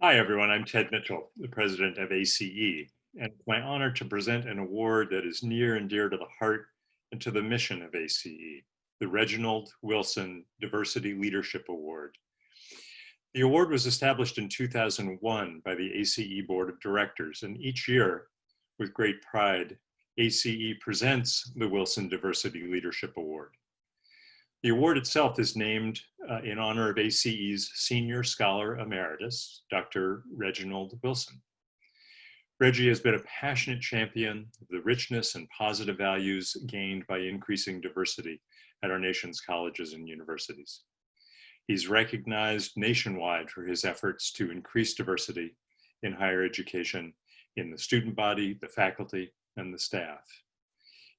Hi, everyone. I'm Ted Mitchell, the president of ACE, and it's my honor to present an award that is near and dear to the heart and to the mission of ACE, the Reginald Wilson Diversity Leadership Award. The award was established in 2001 by the ACE Board of Directors, and each year, with great pride, ACE presents the Wilson Diversity Leadership Award. The award itself is named in honor of ACE's Senior Scholar Emeritus, Dr. Reginald Wilson. Reggie has been a passionate champion of the richness and positive values gained by increasing diversity at our nation's colleges and universities. He's recognized nationwide for his efforts to increase diversity in higher education in the student body, the faculty, and the staff.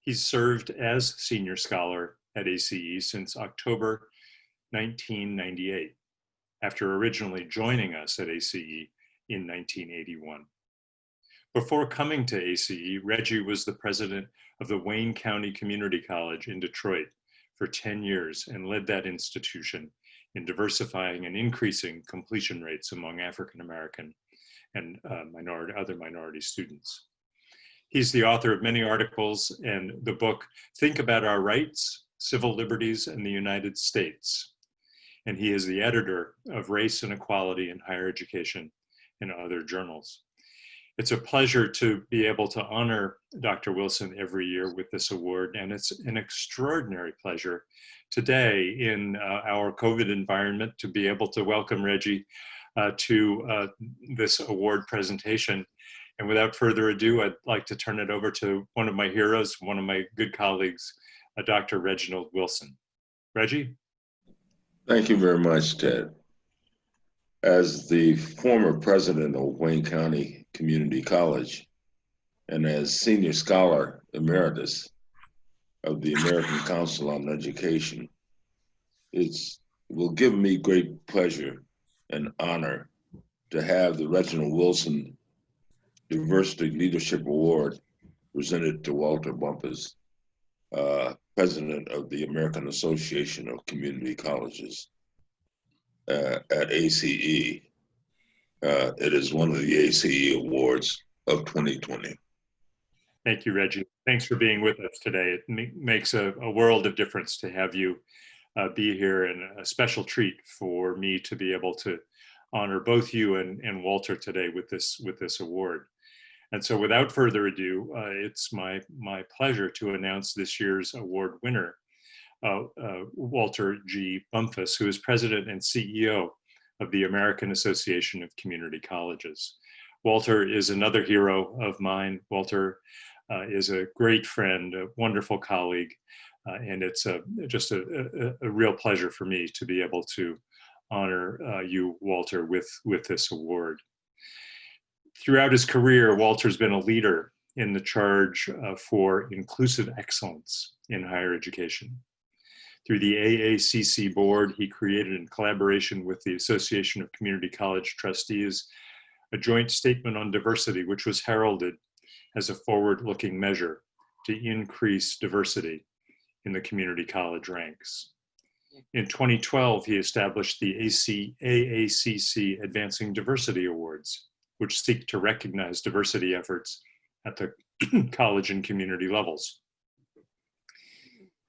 He's served as senior scholar at ACE since October 1998, after originally joining us at ACE in 1981. Before coming to ACE, Reggie was the president of the Wayne County Community College in Detroit for 10 years and led that institution in diversifying and increasing completion rates among African American and other minority students. He's the author of many articles and the book, Think About Our Rights, Civil Liberties in the United States. And he is the editor of Race and Equality in Higher Education and other journals. It's a pleasure to be able to honor Dr. Wilson every year with this award, and it's an extraordinary pleasure today in our COVID environment to be able to welcome Reggie to this award presentation. And without further ado, I'd like to turn it over to one of my heroes, one of my good colleagues, Dr. Reginald Wilson. Reggie? Thank you very much, Ted. As the former president of Wayne County Community College and as senior scholar emeritus of the American Council on Education, it will give me great pleasure and honor to have the Reginald Wilson Diversity Leadership Award presented to Walter Bumphus, president of the American Association of Community Colleges at ACE. It is one of the ACE awards of 2020. Thank you, Reggie. Thanks for being with us today. It makes a world of difference to have you be here, and a special treat for me to be able to honor both you and Walter today with this award. And so without further ado, it's my pleasure to announce this year's award winner, Walter G. Bumphus, who is president and CEO of the American Association of Community Colleges. Walter is another hero of mine. Walter is a great friend, a wonderful colleague, and it's just a real pleasure for me to be able to honor you, Walter, with this award. Throughout his career, Walter's been a leader in the charge for inclusive excellence in higher education. Through the AACC board, he created, in collaboration with the Association of Community College Trustees, a joint statement on diversity, which was heralded as a forward-looking measure to increase diversity in the community college ranks. In 2012, he established the AACC Advancing Diversity Awards, which seek to recognize diversity efforts at the college and community levels.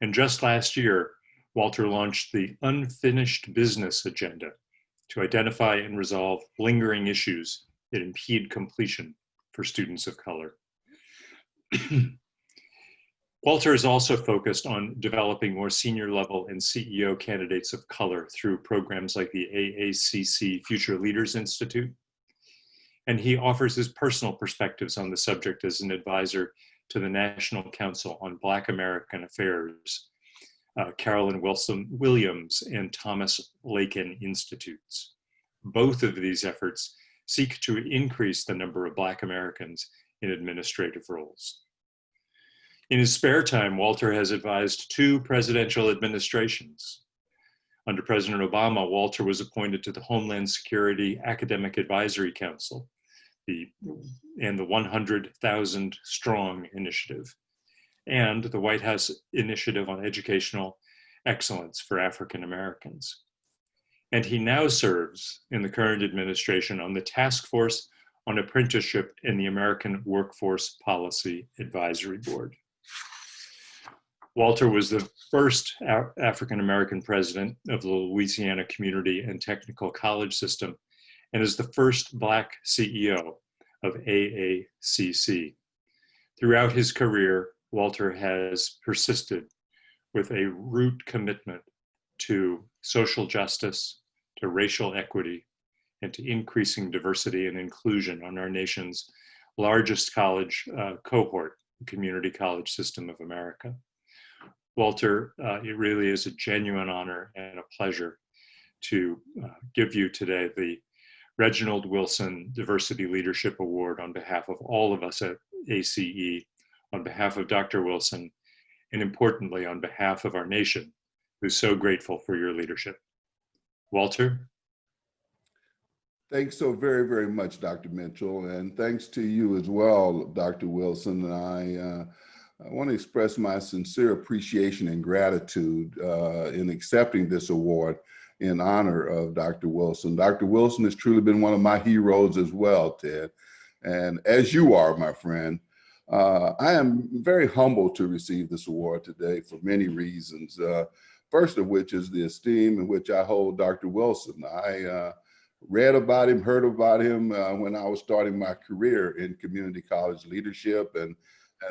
And just last year, Walter launched the Unfinished Business Agenda to identify and resolve lingering issues that impede completion for students of color. Walter is also focused on developing more senior level and CEO candidates of color through programs like the AACC Future Leaders Institute. And he offers his personal perspectives on the subject as an advisor to the National Council on Black American Affairs, Carolyn Williams and Thomas Lakin Institutes. Both of these efforts seek to increase the number of Black Americans in administrative roles. In his spare time, Walter has advised 2 presidential administrations. Under President Obama, Walter was appointed to the Homeland Security Academic Advisory Council, and the 100,000 Strong Initiative, and the White House Initiative on Educational Excellence for African Americans. and he now serves in the current administration on the Task Force on Apprenticeship in the American Workforce Policy Advisory Board. Walter was the first African-American president of the Louisiana Community and Technical College System and is the first Black CEO of AACC. Throughout his career, Walter has persisted with a root commitment to social justice, to racial equity, and to increasing diversity and inclusion on our nation's largest college cohort, the Community College System of America. Walter, it really is a genuine honor and a pleasure to give you today the Reginald Wilson Diversity Leadership Award on behalf of all of us at ACE, on behalf of Dr. Wilson, and importantly, on behalf of our nation, who's so grateful for your leadership. Walter? Thanks so very, very much, Dr. Mitchell, and thanks to you as well, Dr. Wilson. I want to express my sincere appreciation and gratitude in accepting this award in honor of Dr. Wilson. Dr. Wilson has truly been one of my heroes as well, Ted. And as you are, my friend, I am very humbled to receive this award today for many reasons. First of which is the esteem in which I hold Dr. Wilson. I read about him, heard about him when I was starting my career in community college leadership, and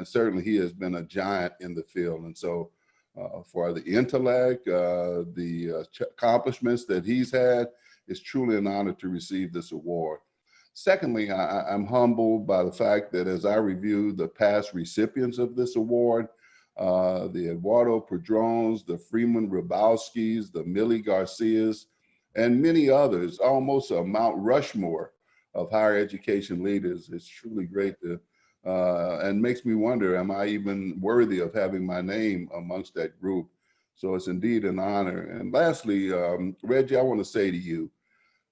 certainly he has been a giant in the field. And so for the intellect, the accomplishments that he's had, it's truly an honor to receive this award. Secondly, I'm humbled by the fact that as I review the past recipients of this award, the Eduardo Padrones, the Freeman Rabowskis, the Millie Garcias, and many others, almost a Mount Rushmore of higher education leaders. It's truly great to, and makes me wonder, am I even worthy of having my name amongst that group? So it's indeed an honor. And lastly, Reggie, I want to say to you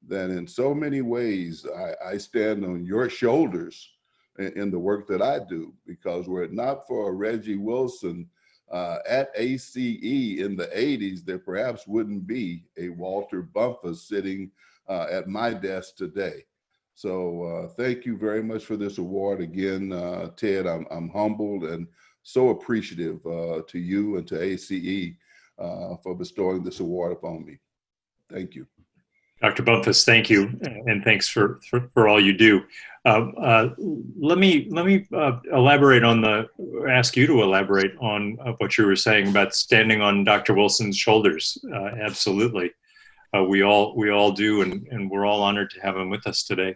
that in so many ways, I stand on your shoulders in the work that I do, because were it not for Reggie Wilson at ACE in the 80s, there perhaps wouldn't be a Walter Bumphus sitting at my desk today. So thank you very much for this award. Again, Ted, I'm humbled and so appreciative to you and to ACE for bestowing this award upon me. Thank you. Dr. Bumphus, thank you, and thanks for all you do. Let me elaborate on ask you to elaborate on what you were saying about standing on Dr. Wilson's shoulders. Absolutely, we all do, and we're all honored to have him with us today.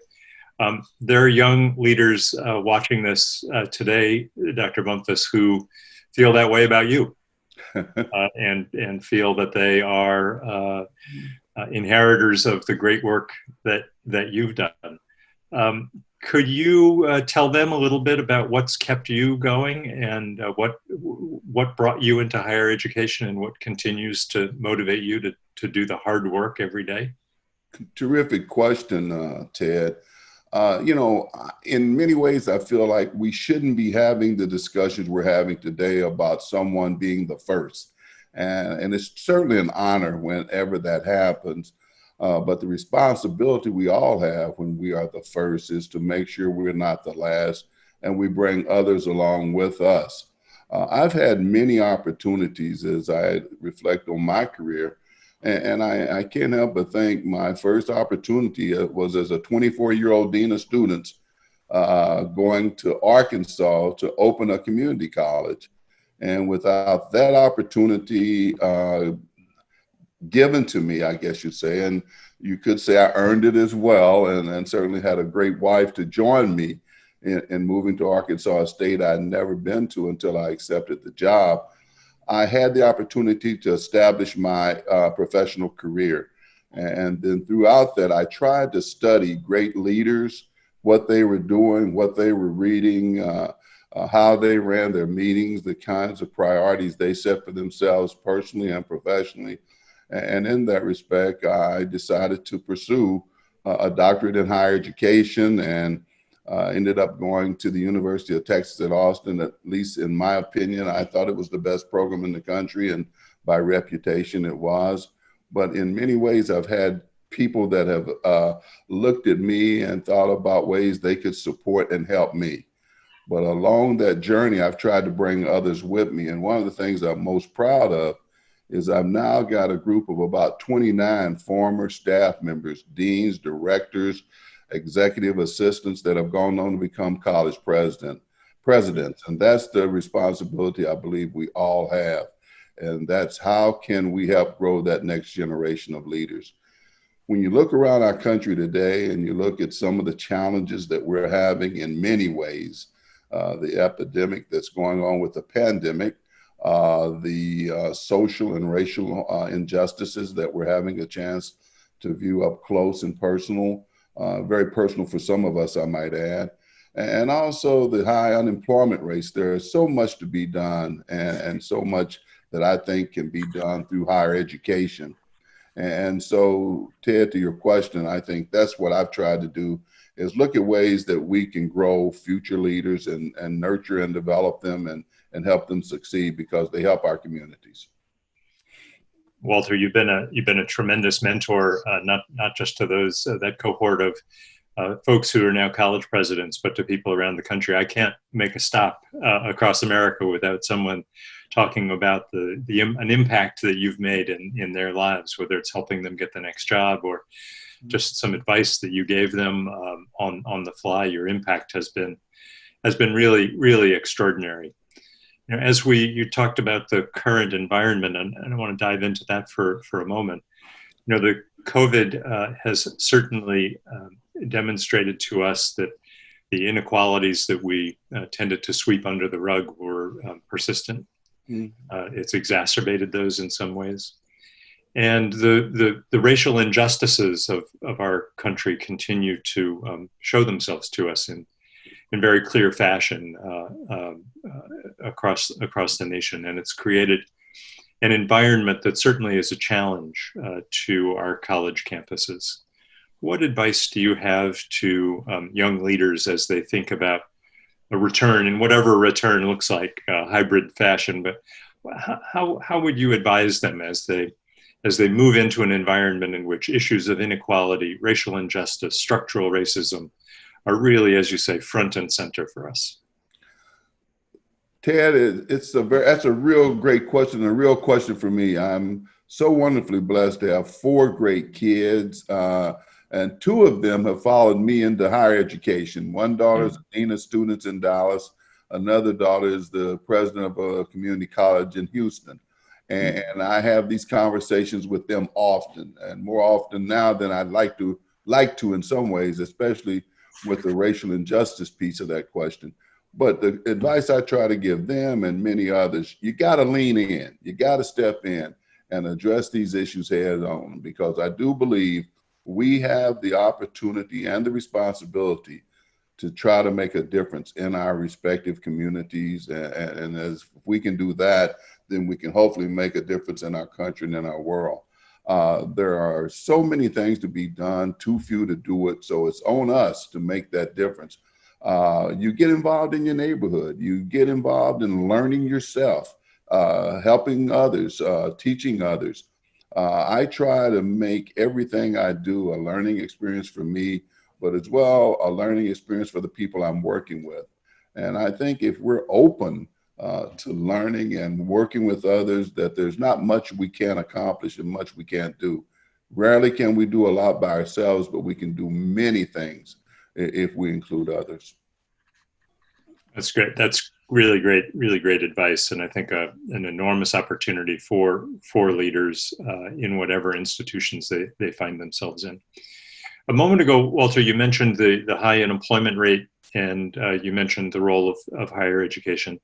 There are young leaders watching this today, Dr. Bumphus, who feel that way about you, and feel that they are inheritors of the great work that you've done. Could you tell them a little bit about what's kept you going, and what brought you into higher education, and what continues to motivate you to do the hard work every day? Terrific question, Ted. You know, in many ways, I feel like we shouldn't be having the discussions we're having today about someone being the first. And it's certainly an honor whenever that happens. But the responsibility we all have when we are the first is to make sure we're not the last, and we bring others along with us. I've had many opportunities as I reflect on my career, and I can't help but think my first opportunity was as a 24-year-old dean of students going to Arkansas to open a community college. And without that opportunity given to me, I guess you'd say, and you could say I earned it as well, and certainly had a great wife to join me in moving to Arkansas, a state I'd never been to until I accepted the job. I had the opportunity to establish my professional career. And then throughout that, I tried to study great leaders, what they were doing, what they were reading, how they ran their meetings, the kinds of priorities they set for themselves personally and professionally. And in that respect, I decided to pursue a doctorate in higher education, and ended up going to the University of Texas at Austin. At least in my opinion, I thought it was the best program in the country, and by reputation it was. but in many ways, I've had people that have looked at me and thought about ways they could support and help me. But along that journey, I've tried to bring others with me. And one of the things I'm most proud of is I've now got a group of about 29 former staff members, deans, directors, executive assistants that have gone on to become college presidents. And that's the responsibility I believe we all have. And that's how can we help grow that next generation of leaders. When you look around our country today and you look at some of the challenges that we're having in many ways, the epidemic that's going on with the pandemic, the social and racial injustices that we're having a chance to view up close and personal, very personal for some of us, I might add, and also the high unemployment rates. There is so much to be done and so much that I think can be done through higher education. And so, Ted, to your question, I think that's what I've tried to do is look at ways that we can grow future leaders and nurture and develop them and help them succeed because they help our communities. Walter, you've been a tremendous mentor, not just to those that cohort of folks who are now college presidents, but to people around the country. I can't make a stop across America without someone talking about an impact that you've made in their lives, whether it's helping them get the next job or just some advice that you gave them on the fly. Your impact has been really, really extraordinary. You know, as you talked about the current environment, and I want to dive into that for a moment. You know, the COVID has certainly demonstrated to us that the inequalities that we tended to sweep under the rug were persistent. It's exacerbated those in some ways. And the racial injustices of our country continue to show themselves to us in very clear fashion across the nation. And it's created an environment that certainly is a challenge to our college campuses. What advice do you have to young leaders as they think about a return, and whatever return looks like, hybrid fashion, but how would you advise them as they move into an environment in which issues of inequality, racial injustice, structural racism are really, as you say, front and center for us? Ted, that's a real great question, a real question for me. I'm so wonderfully blessed to have 4 great kids, and 2 of them have followed me into higher education. One daughter is a dean of students in Dallas. Another daughter is the president of a community college in Houston. And I have these conversations with them often, and more often now than I'd like to in some ways, especially with the racial injustice piece of that question. But the advice I try to give them and many others, you got to lean in, you got to step in and address these issues head on, because I do believe we have the opportunity and the responsibility to try to make a difference in our respective communities. And as we can do that, then we can hopefully make a difference in our country and in our world. There are so many things to be done, too few to do it. So it's on us to make that difference. You get involved in your neighborhood. You get involved in learning yourself, helping others, teaching others. I try to make everything I do a learning experience for me, but as well a learning experience for the people I'm working with. And I think if we're open to learning and working with others, that there's not much we can't accomplish and much we can't do. Rarely can we do a lot by ourselves, but we can do many things if we include others. That's great. That's really great advice. And I think an enormous opportunity for leaders in whatever institutions they find themselves in. A moment ago, Walter, you mentioned the high unemployment rate, and you mentioned the role of higher education.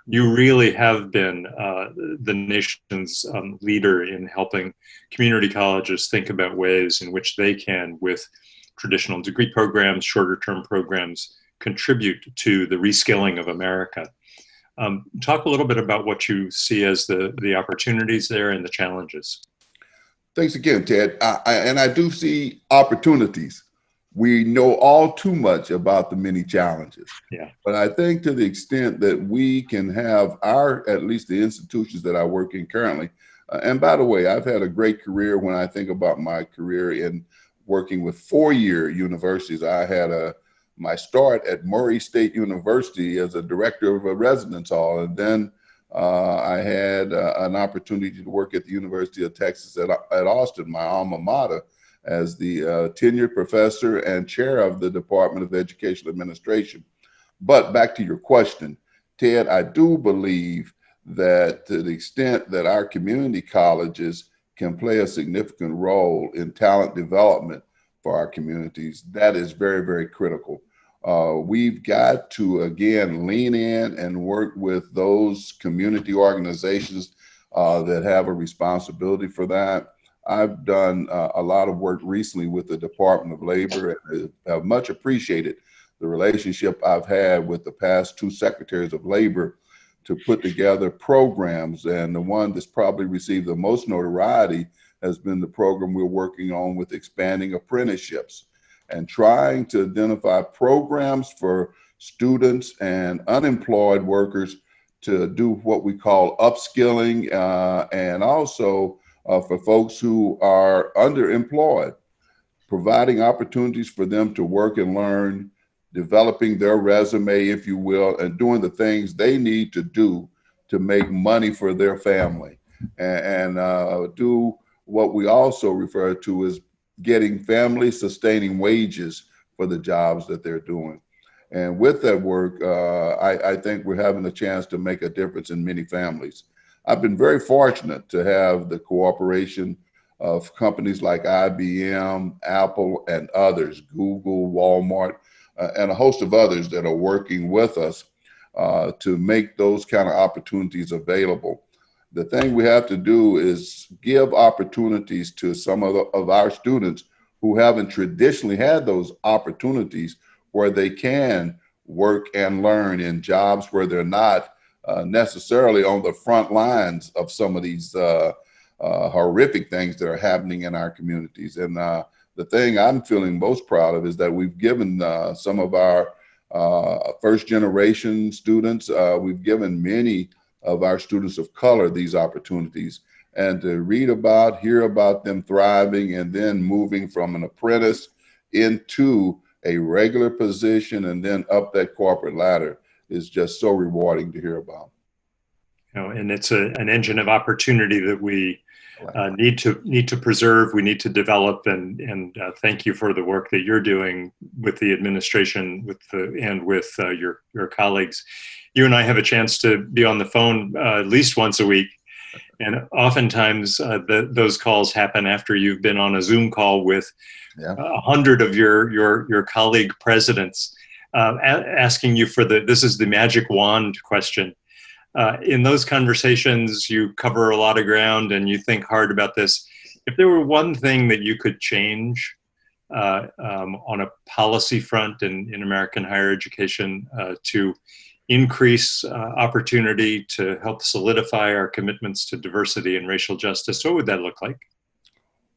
You really have been the nation's leader in helping community colleges think about ways in which they can, with traditional degree programs, shorter term programs, contribute to the reskilling of America. Talk a little bit about what you see as the opportunities there and the challenges. Thanks again, Ted. And I do see opportunities. We know all too much about the many challenges. Yeah. But I think to the extent that we can have at least the institutions that I work in currently, And by the way, I've had a great career. When I think about my career in working with four-year universities, I had my start at Murray State University as a director of a residence hall. And then I had an opportunity to work at the University of Texas at Austin, my alma mater, as the tenured professor and chair of the Department of Education Administration. But back to your question, Ted, I do believe that to the extent that our community colleges can play a significant role in talent development for our communities, that is very, very critical. We've got to, again, lean in and work with those community organizations that have a responsibility for that. I've done a lot of work recently with the Department of Labor, and have much appreciated the relationship I've had with the past two secretaries of labor to put together programs. And the one that's probably received the most notoriety has been the program we're working on with expanding apprenticeships and trying to identify programs for students and unemployed workers to do what we call upskilling, and also for folks who are underemployed, providing opportunities for them to work and learn, developing their resume, if you will, and doing the things they need to do to make money for their family, and do what we also refer to as getting family sustaining wages for the jobs that they're doing. And with that work, I think we're having a chance to make a difference in many families. I've been very fortunate to have the cooperation of companies like IBM, Apple, and others, Google, Walmart, and a host of others that are working with us to make those kind of opportunities available. The thing we have to do is give opportunities to some of our students who haven't traditionally had those opportunities, where they can work and learn in jobs where they're not necessarily on the front lines of some of these horrific things that are happening in our communities. And the thing I'm feeling most proud of is that we've given some of our first generation students, we've given many of our students of color these opportunities, and to read about, hear about them thriving and then moving from an apprentice into a regular position and then up that corporate ladder is just so rewarding to hear about. You know, and it's an engine of opportunity that we need to preserve. We need to develop, and thank you for the work that you're doing with the administration, and with your colleagues. You and I have a chance to be on the phone at least once a week, and oftentimes those calls happen after you've been on a Zoom call with 100 of your colleague presidents, asking you for this is the magic wand question. In those conversations, you cover a lot of ground and you think hard about this. If there were one thing that you could change on a policy front in American higher education to increase opportunity, to help solidify our commitments to diversity and racial justice, what would that look like?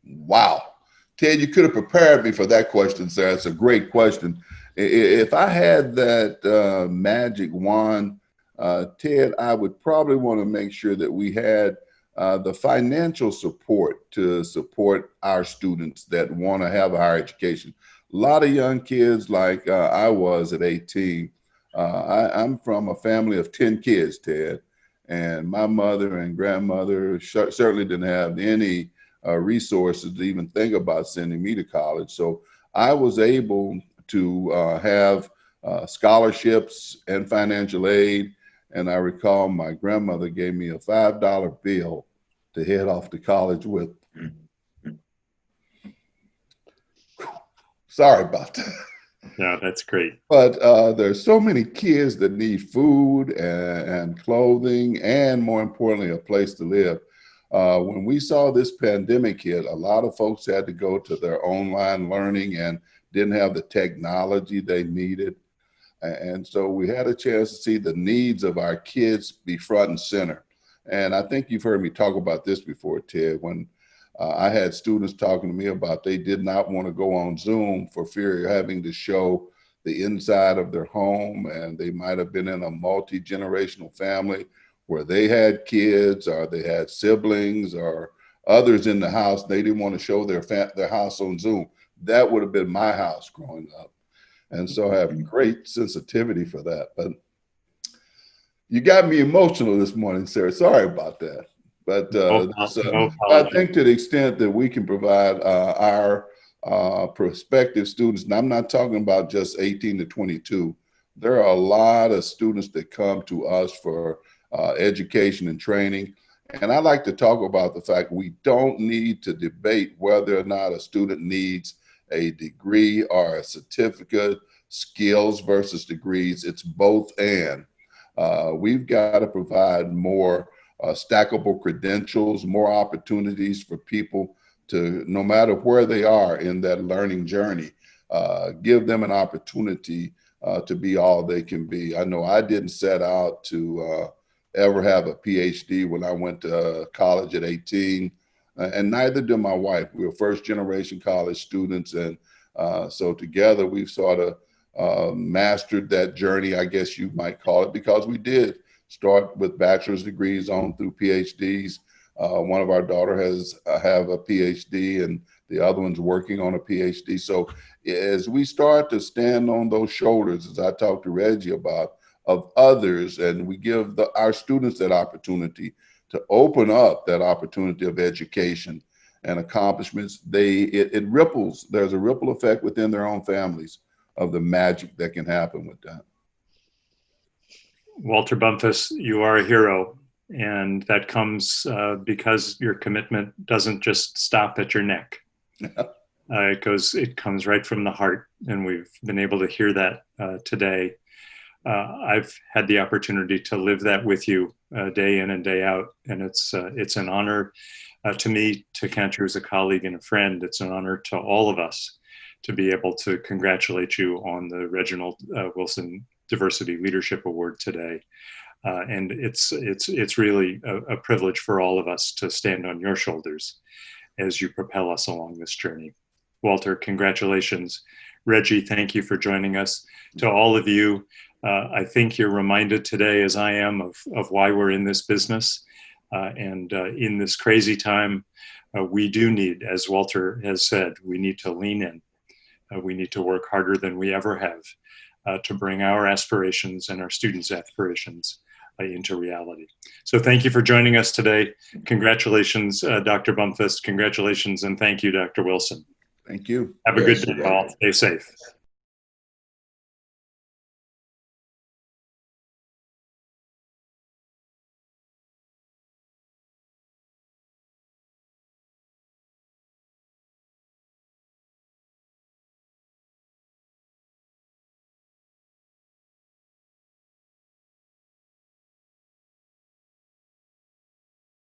Wow. Ted, you could have prepared me for that question, sir. It's a great question. If I had that magic wand, Ted, I would probably want to make sure that we had the financial support to support our students that want to have a higher education. A lot of young kids, like I was at 18, I'm from a family of 10 kids, Ted, and my mother and grandmother certainly didn't have any resources to even think about sending me to college. So I was able to have scholarships and financial aid. And I recall my grandmother gave me a $5 bill to head off to college with. Sorry about that. No, that's great. But there's so many kids that need food and clothing, and more importantly, a place to live. When we saw this pandemic hit, a lot of folks had to go to their online learning and didn't have the technology they needed. And so we had a chance to see the needs of our kids be front and center. And I think you've heard me talk about this before, Ted, when I had students talking to me about they did not want to go on Zoom for fear of having to show the inside of their home, and they might have been in a multi-generational family where they had kids or they had siblings or others in the house. They didn't want to show their house on Zoom. That would have been my house growing up. And so I have great sensitivity for that. But you got me emotional this morning, Sarah. Sorry about that. But No I apology. think to the extent that we can provide our prospective students, and I'm not talking about just 18 to 22, there are a lot of students that come to us for education and training. And I like to talk about the fact we don't need to debate whether or not a student needs a degree or a certificate, skills versus degrees. It's both and. We've got to provide more stackable credentials, more opportunities for people to, no matter where they are in that learning journey, give them an opportunity to be all they can be. I know I didn't set out to ever have a PhD when I went to college at 18, and neither did my wife. We were first generation college students, and so together we've sort of mastered that journey, I guess you might call it, because we did start with bachelor's degrees on through PhDs. One of our daughter have a PhD, and the other one's working on a PhD. So as we start to stand on those shoulders, as I talked to Reggie about, of others, and we give our students that opportunity to open up that opportunity of education and accomplishments, it ripples. There's a ripple effect within their own families of the magic that can happen with that. Walter Bumphus, you are a hero, and that comes because your commitment doesn't just stop at your neck. It comes right from the heart, and we've been able to hear that today. I've had the opportunity to live that with you day in and day out, and it's an honor to me to count you as a colleague and a friend. It's an honor to all of us to be able to congratulate you on the Reginald Wilson Diversity Leadership Award today. And it's really a privilege for all of us to stand on your shoulders as you propel us along this journey. Walter, congratulations. Reggie, thank you for joining us. To all of you, I think you're reminded today, as I am, of why we're in this business. And in this crazy time, we do need, as Walter has said, we need to lean in. We need to work harder than we ever have to bring our aspirations and our students' aspirations into reality. So thank you for joining us today. Congratulations, Dr. Bumphus. Congratulations, and thank you, Dr. Wilson. Thank you. Have a good day, all. Stay safe.